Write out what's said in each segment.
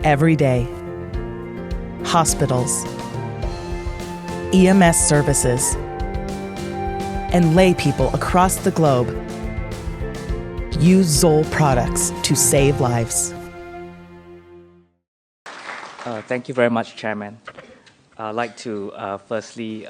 every day. Hospitals, EMS services, and lay people across the globe use Zoll products to save lives. Thank you very much, Chairman. I'd like to firstly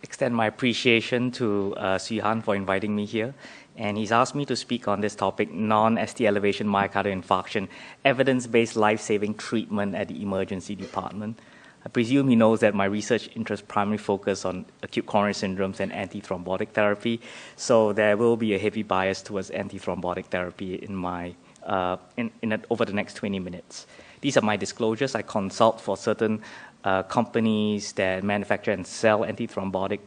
extend my appreciation to Suhan for inviting me here. And he's asked me to speak on this topic, non-ST elevation myocardial infarction, evidence-based life-saving treatment at the emergency department. I presume he knows that my research interests primarily focus on acute coronary syndromes and antithrombotic therapy. So there will be a heavy bias towards antithrombotic therapy in my over the next 20 minutes. These are my disclosures. I consult for certain companies that manufacture and sell antithrombotic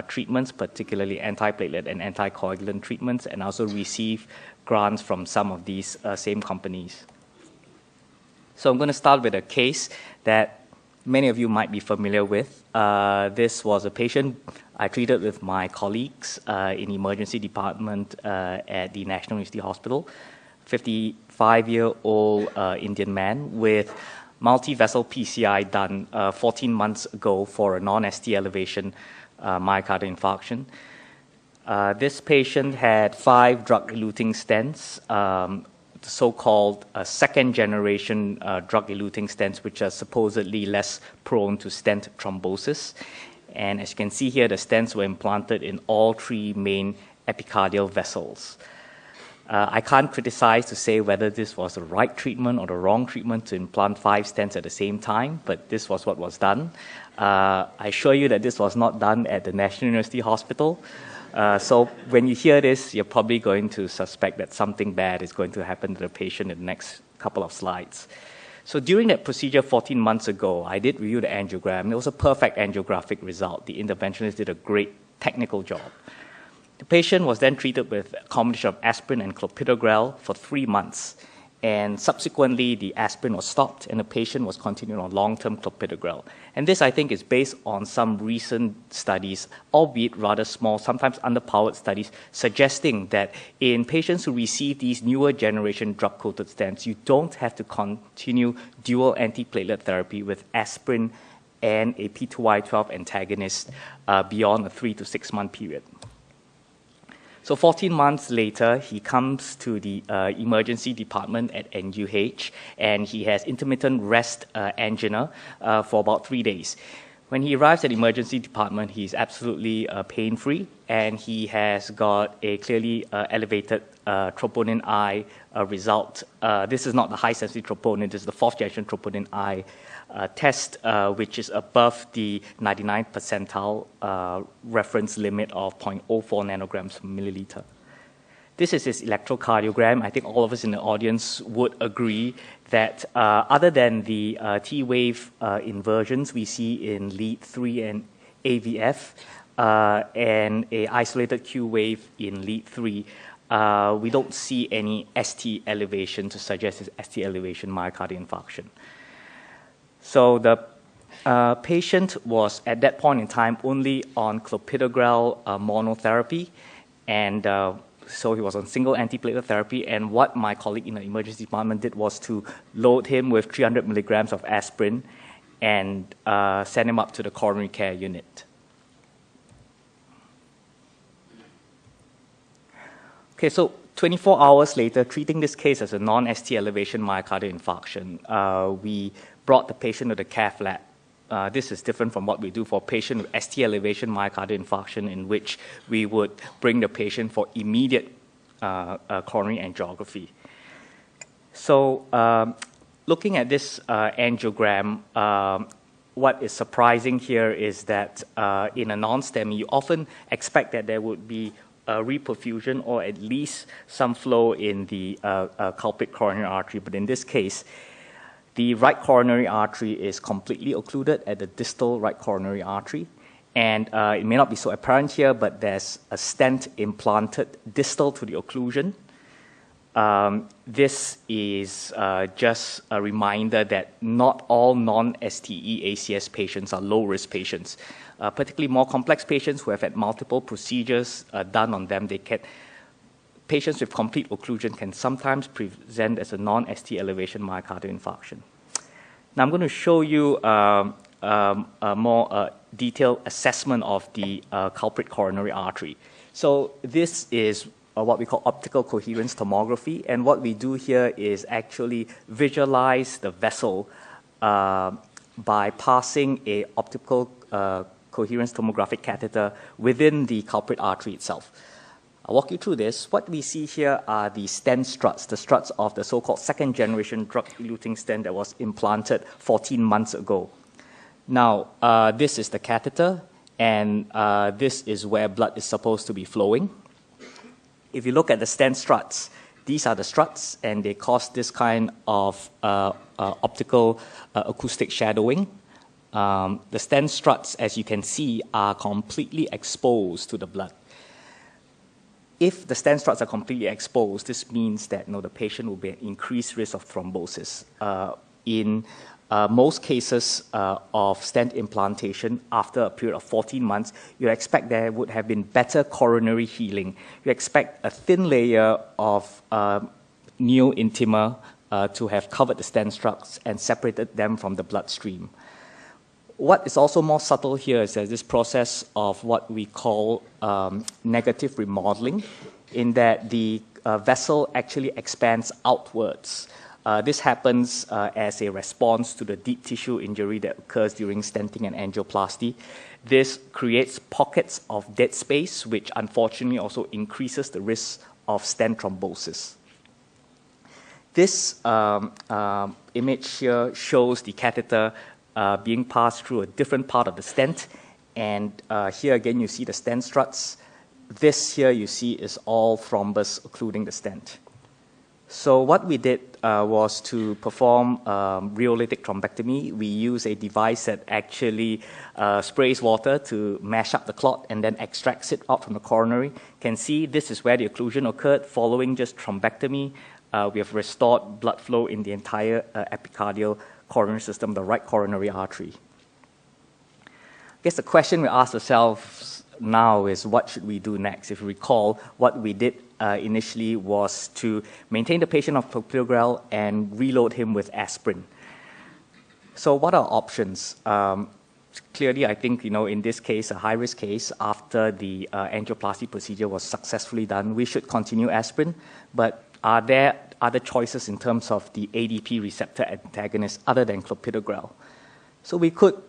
treatments, particularly antiplatelet and anticoagulant treatments, and also receive grants from some of these same companies. So I'm going to start with a case that many of you might be familiar with. This was a patient I treated with my colleagues in the emergency department at the National University Hospital, 55-year-old Indian man with multi-vessel PCI done 14 months ago for a non-ST elevation myocardial infarction. This patient had 5 drug-eluting stents, the so-called second-generation drug-eluting stents, which are supposedly less prone to stent thrombosis. And as you can see here, the stents were implanted in all 3 main epicardial vessels. I can't criticize to say whether this was the right treatment or the wrong treatment to implant 5 stents at the same time, but this was what was done. I assure you that this was not done at the National University Hospital. So when you hear this, you're probably going to suspect that something bad is going to happen to the patient in the next couple of slides. So during that procedure 14 months ago, I did review the angiogram. It was a perfect angiographic result. The interventionist did a great technical job. The patient was then treated with a combination of aspirin and clopidogrel for 3 months. And subsequently, the aspirin was stopped and the patient was continuing on long-term clopidogrel. And this, I think, is based on some recent studies, albeit rather small, sometimes underpowered studies, suggesting that in patients who receive these newer generation drug-coated stents, you don't have to continue dual antiplatelet therapy with aspirin and a P2Y12 antagonist beyond a 3 to 6 month period. So 14 months later, he comes to the emergency department at NUH, and he has intermittent rest angina for about 3 days. When he arrives at the emergency department, he's absolutely pain-free, and he has got a clearly elevated troponin I result. This is not the high-sensitivity troponin, this is the 4th generation troponin I test, which is above the 99th percentile reference limit of 0.04 nanograms per milliliter. This is his electrocardiogram. I think all of us in the audience would agree that other than the T-wave inversions we see in lead 3 and AVF and a isolated Q-wave in lead 3, we don't see any ST elevation to suggest it's ST elevation myocardial infarction. So the patient was, at that point in time, only on clopidogrel monotherapy, and so he was on single antiplatelet therapy, and what my colleague in the emergency department did was to load him with 300 milligrams of aspirin and send him up to the coronary care unit. Okay, so 24 hours later, treating this case as a non-ST elevation myocardial infarction, we brought the patient to the cath lab. This is different from what we do for patient with ST elevation myocardial infarction, in which we would bring the patient for immediate coronary angiography. So looking at this angiogram, what is surprising here is that in a non-STEMI, you often expect that there would be reperfusion or at least some flow in the culprit coronary artery, but in this case, the right coronary artery is completely occluded at the distal right coronary artery. And it may not be so apparent here, but there's a stent implanted distal to the occlusion. This is just a reminder that not all non-STE ACS patients are low-risk patients. Particularly more complex patients who have had multiple procedures done on them, patients with complete occlusion can sometimes present as a non-ST elevation myocardial infarction. Now I'm going to show you a more detailed assessment of the culprit coronary artery. So this is what we call optical coherence tomography, and what we do here is actually visualize the vessel by passing a optical coherence tomographic catheter within the culprit artery itself. I'll walk you through this. What we see here are the stent struts, the struts of the so-called second generation drug-eluting stent that was implanted 14 months ago. Now, this is the catheter, and this is where blood is supposed to be flowing. If you look at the stent struts, these are the struts, and they cause this kind of optical acoustic shadowing. The stent struts, as you can see, are completely exposed to the blood. If the stent struts are completely exposed, this means that the patient will be at increased risk of thrombosis. In most cases of stent implantation, after a period of 14 months, you expect there would have been better coronary healing. You expect a thin layer of neo-intima to have covered the stent struts and separated them from the bloodstream. What is also more subtle here is this process of what we call negative remodeling, in that the vessel actually expands outwards. This happens as a response to the deep tissue injury that occurs during stenting and angioplasty. This creates pockets of dead space, which unfortunately also increases the risk of stent thrombosis. This image here shows the catheter being passed through a different part of the stent, and here again you see the stent struts. This here you see is all thrombus occluding the stent. So what we did was to perform rheolytic thrombectomy. We use a device that actually sprays water to mash up the clot and then extracts it out from the coronary. You can see this is where the occlusion occurred. Following just thrombectomy, we have restored blood flow in the entire epicardial coronary system, the right coronary artery. I guess the question we ask ourselves now is, what should we do next? If you recall, what we did initially was to maintain the patient on clopidogrel and reload him with aspirin. So what are options? Clearly, I think, in this case, a high-risk case, after the angioplasty procedure was successfully done, we should continue aspirin. But are there other choices in terms of the ADP receptor antagonist other than clopidogrel? So we could,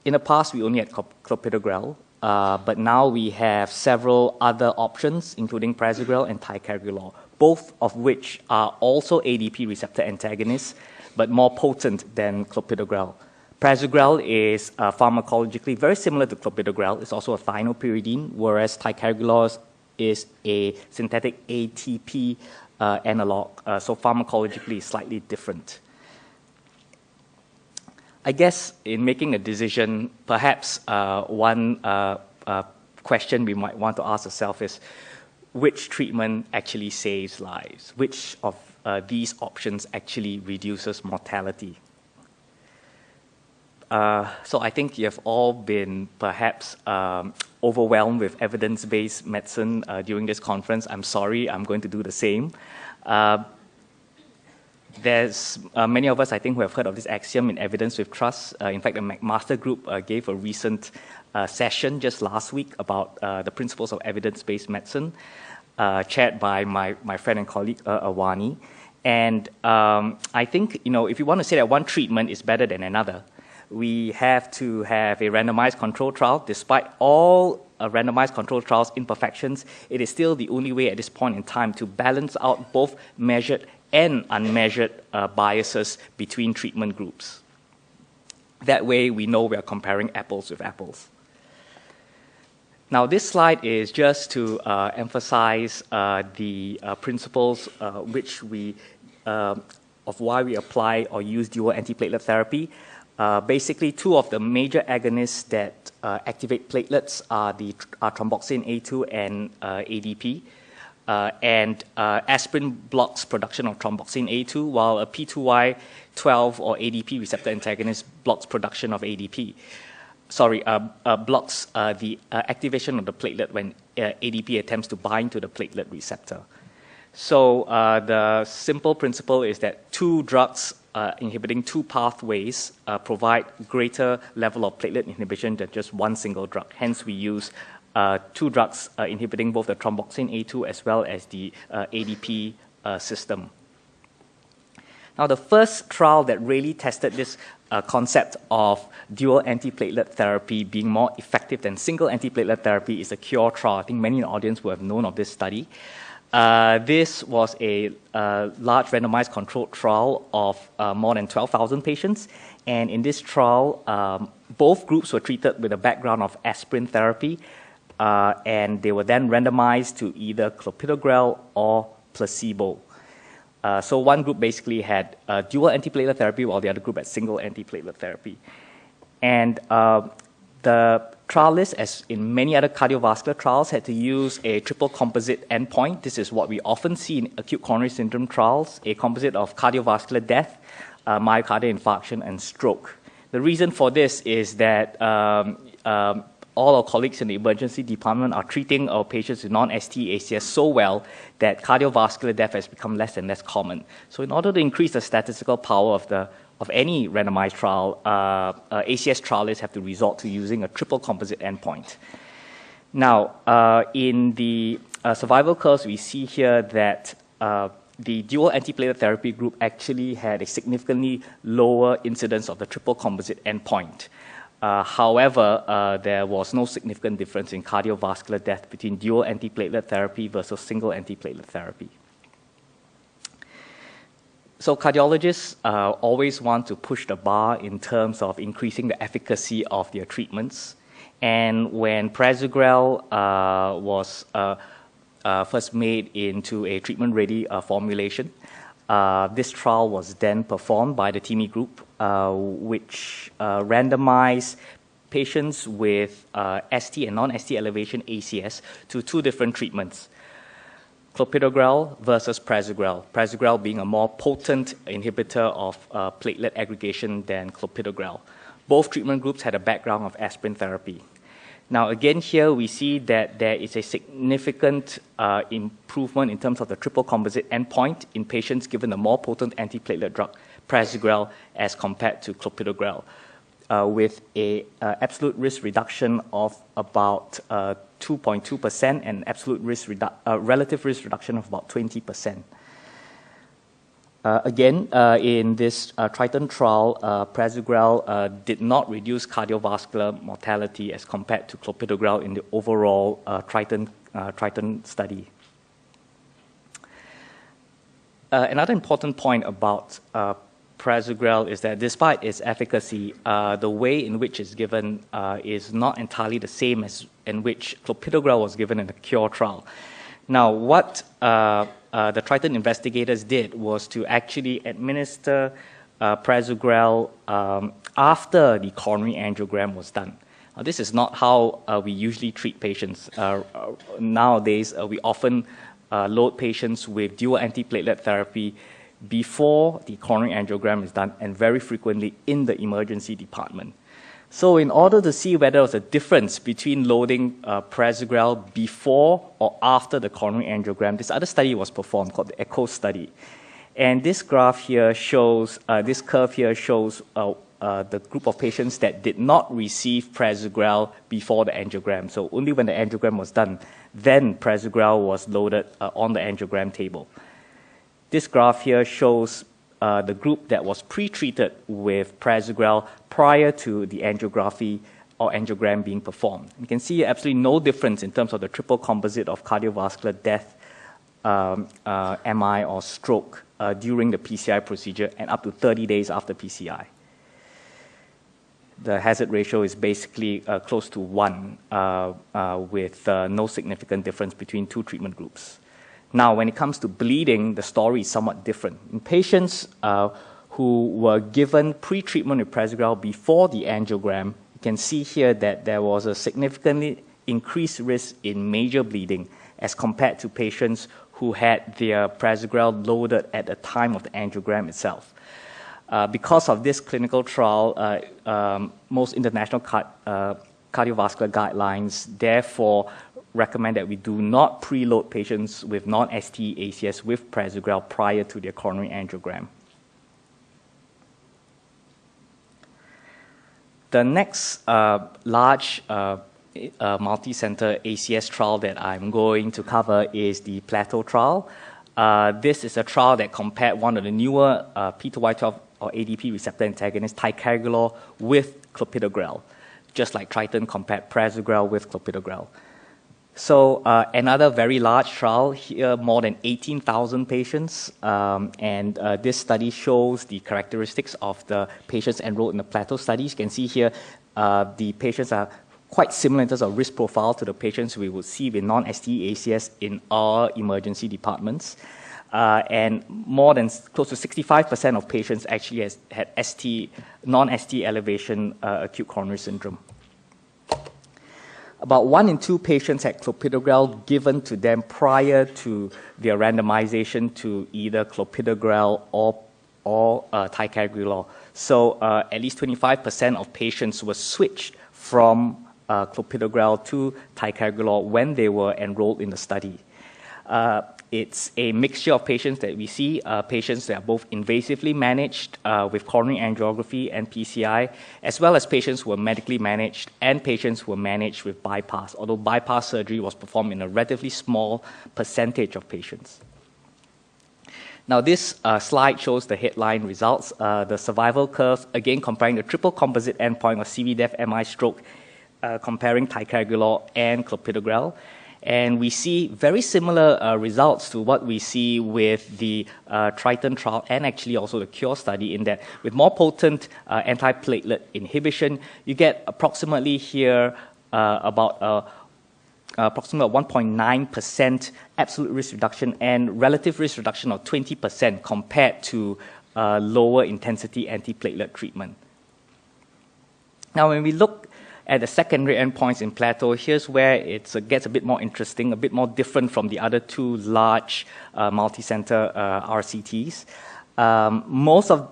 in the past, we only had clopidogrel, but now we have several other options, including prasugrel and ticagrelor, both of which are also ADP receptor antagonists, but more potent than clopidogrel. Prasugrel is pharmacologically very similar to clopidogrel. It's also a thienopyridine, whereas ticagrelor is a synthetic ATP analog, so pharmacologically slightly different. I guess in making a decision, perhaps one question we might want to ask ourselves is, which treatment actually saves lives? Which of these options actually reduces mortality? So I think you have all been perhaps overwhelmed with evidence-based medicine during this conference. I'm sorry, I'm going to do the same. There's many of us, I think, who have heard of this axiom in evidence with trust. In fact, the McMaster Group gave a recent session just last week about the principles of evidence-based medicine, chaired by my friend and colleague, Awani. And I think, if you want to say that one treatment is better than another, we have to have a randomized control trial. Despite all randomized control trials' imperfections, it is still the only way at this point in time to balance out both measured and unmeasured biases between treatment groups. That way, we know we are comparing apples with apples. Now, this slide is just to emphasize the principles which of why we apply or use dual antiplatelet therapy. Basically, two of the major agonists that activate platelets are thromboxane A2 and ADP. Aspirin blocks production of thromboxane A2, while a P2Y12 or ADP receptor antagonist blocks production of ADP. Blocks the activation of the platelet when ADP attempts to bind to the platelet receptor. So the simple principle is that two drugs inhibiting two pathways provide greater level of platelet inhibition than just one single drug. Hence, we use two drugs inhibiting both the thromboxane A2 as well as the ADP system. Now, the first trial that really tested this concept of dual antiplatelet therapy being more effective than single antiplatelet therapy is the CURE trial. I think many in the audience will have known of this study. This was a large randomized controlled trial of more than 12,000 patients. And in this trial, both groups were treated with a background of aspirin therapy, and they were then randomized to either clopidogrel or placebo. So one group basically had dual antiplatelet therapy, while the other group had single antiplatelet therapy. And the trialists, as in many other cardiovascular trials, had to use a triple composite endpoint. This is what we often see in acute coronary syndrome trials, a composite of cardiovascular death, myocardial infarction, and stroke. The reason for this is that all our colleagues in the emergency department are treating our patients with non-ST ACS so well that cardiovascular death has become less and less common. So in order to increase the statistical power of any randomized trial, ACS trialists have to resort to using a triple composite endpoint. Now, in the survival curves, we see here that the dual antiplatelet therapy group actually had a significantly lower incidence of the triple composite endpoint. However, there was no significant difference in cardiovascular death between dual antiplatelet therapy versus single antiplatelet therapy. So cardiologists always want to push the bar in terms of increasing the efficacy of their treatments. And when prasugrel was first made into a treatment-ready formulation, this trial was then performed by the TIMI group, which randomized patients with ST and non-ST elevation ACS to two different treatments, clopidogrel versus prasugrel, prasugrel being a more potent inhibitor of platelet aggregation than clopidogrel. Both treatment groups had a background of aspirin therapy. Now, again, here we see that there is a significant improvement in terms of the triple composite endpoint in patients given a more potent antiplatelet drug, prasugrel, as compared to clopidogrel, with an absolute risk reduction of about 2.2% and absolute risk relative risk reduction of about 20%. Again, in this Triton trial, prasugrel did not reduce cardiovascular mortality as compared to clopidogrel in the overall Triton study. Another important point about prasugrel is that despite its efficacy, the way in which it's given is not entirely the same as in which clopidogrel was given in the CURE trial. Now, what the Triton investigators did was to actually administer prasugrel after the coronary angiogram was done. This is not how we usually treat patients. Nowadays, we often load patients with dual antiplatelet therapy before the coronary angiogram is done, and very frequently in the emergency department. So in order to see whether there was a difference between loading prasugrel before or after the coronary angiogram, this other study was performed called the ECHO study. And this graph here shows, this curve here shows the group of patients that did not receive prasugrel before the angiogram. So only when the angiogram was done, then prasugrel was loaded on the angiogram table. This graph here shows the group that was pre-treated with prasugrel prior to the angiography or angiogram being performed. You can see absolutely no difference in terms of the triple composite of cardiovascular death, MI, or stroke during the PCI procedure and up to 30 days after PCI. The hazard ratio is basically close to 1 with no significant difference between two treatment groups. Now, when it comes to bleeding, the story is somewhat different. In patients who were given pre-treatment with prasugrel before the angiogram, you can see here that there was a significantly increased risk in major bleeding as compared to patients who had their prasugrel loaded at the time of the angiogram itself. Because of this clinical trial, most international cardiovascular guidelines therefore recommend that we do not preload patients with non-ST ACS with prasugrel prior to their coronary angiogram. The next large multi-center ACS trial that I'm going to cover is the Plateau Trial. This is a trial that compared one of the newer P2Y12 or ADP receptor antagonists, ticagrelor, with clopidogrel, just like Triton compared prasugrel with clopidogrel. So another very large trial here, more than 18,000 patients, and this study shows the characteristics of the patients enrolled in the Plateau studies. You can see here the patients are quite similar in terms of risk profile to the patients we would see with non-STE ACS in our emergency departments. And more than close to 65% of patients actually had non-ST elevation acute coronary syndrome. About 1 in 2 patients had clopidogrel given to them prior to their randomization to either clopidogrel or ticagrelor. So at least 25% of patients were switched from clopidogrel to ticagrelor when they were enrolled in the study. It's a mixture of patients that we see, patients that are both invasively managed with coronary angiography and PCI, as well as patients who were medically managed and patients who were managed with bypass, although bypass surgery was performed in a relatively small percentage of patients. Now, this slide shows the headline results, the survival curves, again comparing the triple composite endpoint of CV death, MI stroke, comparing ticagrelor and clopidogrel. And we see very similar results to what we see with the Triton trial and actually also the CURE study, in that with more potent antiplatelet inhibition, you get approximately here about approximately 1.9% absolute risk reduction and relative risk reduction of 20% compared to lower intensity antiplatelet treatment. Now, when we look at the secondary endpoints in Plateau, here's where it gets a bit more interesting, a bit more different from the other 2 large multi-center RCTs. Most of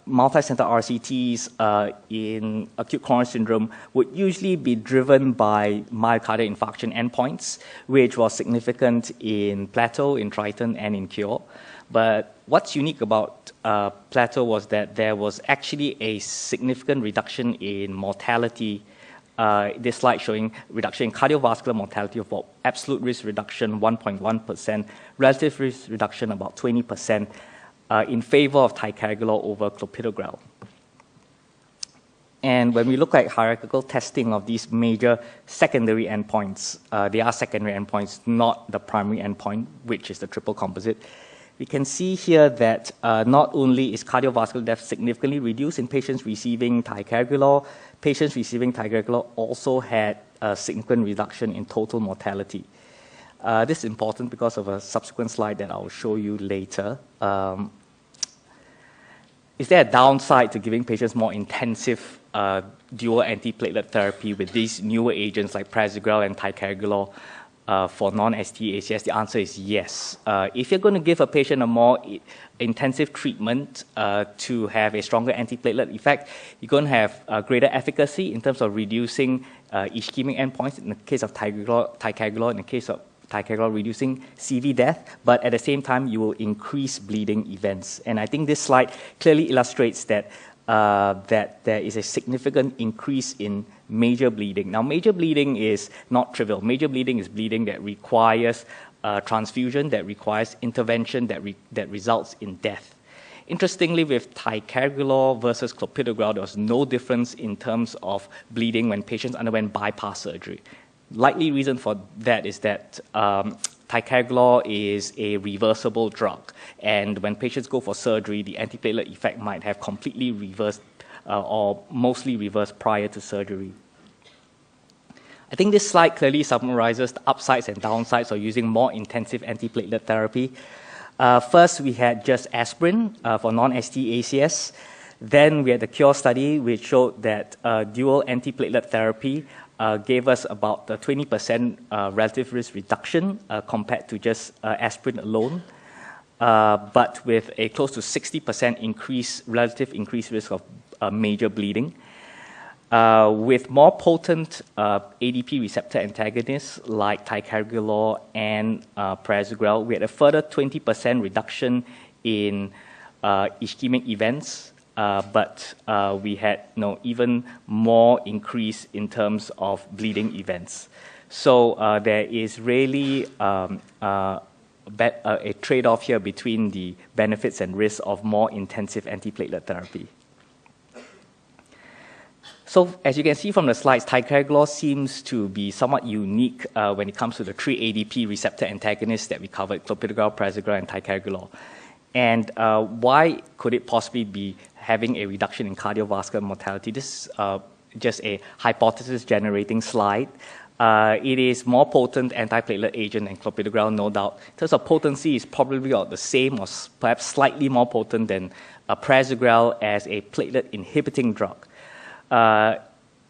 multi-center RCTs in acute coronary syndrome would usually be driven by myocardial infarction endpoints, which was significant in Plateau, in Triton, and in CURE. But what's unique about Plateau was that there was actually a significant reduction in mortality. This slide showing reduction in cardiovascular mortality of absolute risk reduction 1.1%, relative risk reduction about 20%, in favor of ticagrelor over clopidogrel. And when we look at hierarchical testing of these major secondary endpoints, they are secondary endpoints, not the primary endpoint, which is the triple composite. We can see here that not only is cardiovascular death significantly reduced in patients receiving ticagrelor, patients receiving ticagrelor also had a significant reduction in total mortality. This is important because of a subsequent slide that I'll show you later. Is there a downside to giving patients more intensive dual antiplatelet therapy with these newer agents like prasugrel and ticagrelor for non-ST ACS? The answer is yes. If you're going to give a patient a more intensive treatment to have a stronger antiplatelet effect, you're going to have greater efficacy in terms of reducing ischemic endpoints in the case of ticagrelor, in the case of ticagrelor reducing CV death, but at the same time you will increase bleeding events. And I think this slide clearly illustrates that that there is a significant increase in major bleeding. Now, major bleeding is not trivial. Major bleeding is bleeding that requires transfusion, that requires intervention, that results in death. Interestingly, with ticagrelor versus clopidogrel, there was no difference in terms of bleeding when patients underwent bypass surgery. Likely reason for that is that ticagrelor is a reversible drug, and when patients go for surgery, the antiplatelet effect might have completely reversed or mostly reversed prior to surgery. I think this slide clearly summarizes the upsides and downsides of using more intensive antiplatelet therapy. First, we had just aspirin for non-ST ACS. Then we had the CURE study, which showed that dual antiplatelet therapy gave us about a 20% relative risk reduction compared to just aspirin alone, but with a close to 60% relative increased risk of major bleeding. With more potent ADP receptor antagonists like ticagrelor and prasugrel, we had a further 20% reduction in ischemic events but we had even more increase in terms of bleeding events. So there is really a trade-off here between the benefits and risks of more intensive antiplatelet therapy. So as you can see from the slides, ticagrelor seems to be somewhat unique when it comes to the 3 ADP receptor antagonists that we covered, clopidogrel, prasugrel, and ticagrelor. And why could it possibly be having a reduction in cardiovascular mortality? This is just a hypothesis-generating slide. It is more potent antiplatelet agent than clopidogrel, no doubt. In terms of potency, it's probably about the same or perhaps slightly more potent than prasugrel as a platelet-inhibiting drug.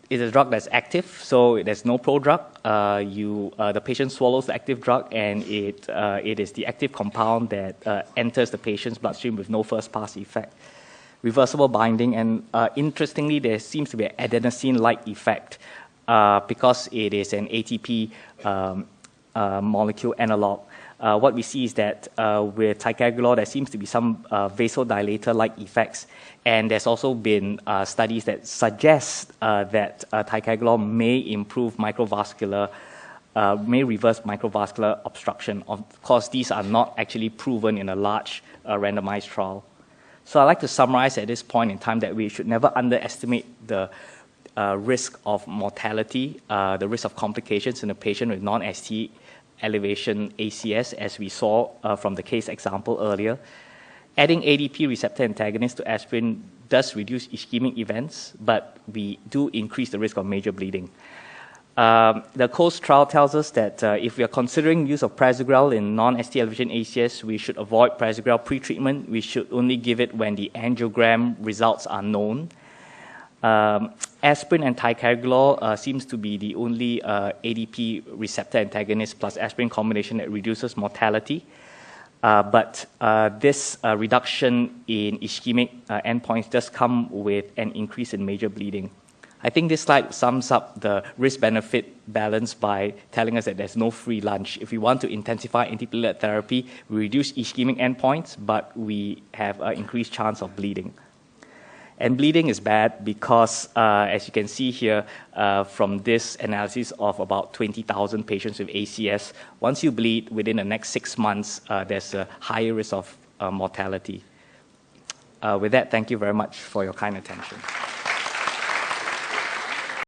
It's a drug that's active, so there's no prodrug. The patient swallows the active drug, and it is the active compound that enters the patient's bloodstream with no first-pass effect. Reversible binding, and interestingly, there seems to be an adenosine-like effect because it is an ATP molecule analog. What we see is that with ticagrelor, there seems to be some vasodilator-like effects, and there's also been studies that suggest that ticagrelor may improve microvascular, may reverse microvascular obstruction. Of course, these are not actually proven in a large randomized trial. So I'd like to summarize at this point in time that we should never underestimate the risk of mortality, the risk of complications in a patient with non-ST elevation ACS, as we saw from the case example earlier. Adding ADP receptor antagonists to aspirin does reduce ischemic events, but we do increase the risk of major bleeding. The COAST trial tells us that if we are considering use of prasugrel in non-ST elevation ACS, we should avoid prasugrel pre-treatment. We should only give it when the angiogram results are known. Aspirin and ticagrelor seems to be the only ADP receptor antagonist plus aspirin combination that reduces mortality. But this reduction in ischemic endpoints does come with an increase in major bleeding. I think this slide sums up the risk-benefit balance by telling us that there's no free lunch. If we want to intensify antiplatelet therapy, we reduce ischemic endpoints, but we have an increased chance of bleeding. And bleeding is bad because, as you can see here from this analysis of about 20,000 patients with ACS, once you bleed within the next 6 months, there's a higher risk of mortality. With that, thank you very much for your kind attention.